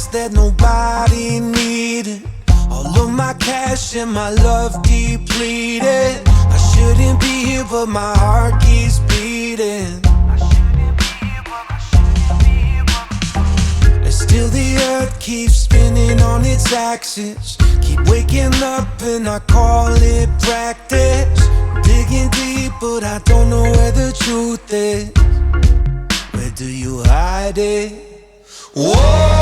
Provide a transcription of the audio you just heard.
promised that nobody needed. All of my cash and my love depleted. I shouldn't be here but my heart keeps beating. And still the earth keeps spinning on its axis. Keep waking up and I call it practice. Digging deep but I don't know where the truth is. Where do you hide it? Whoa!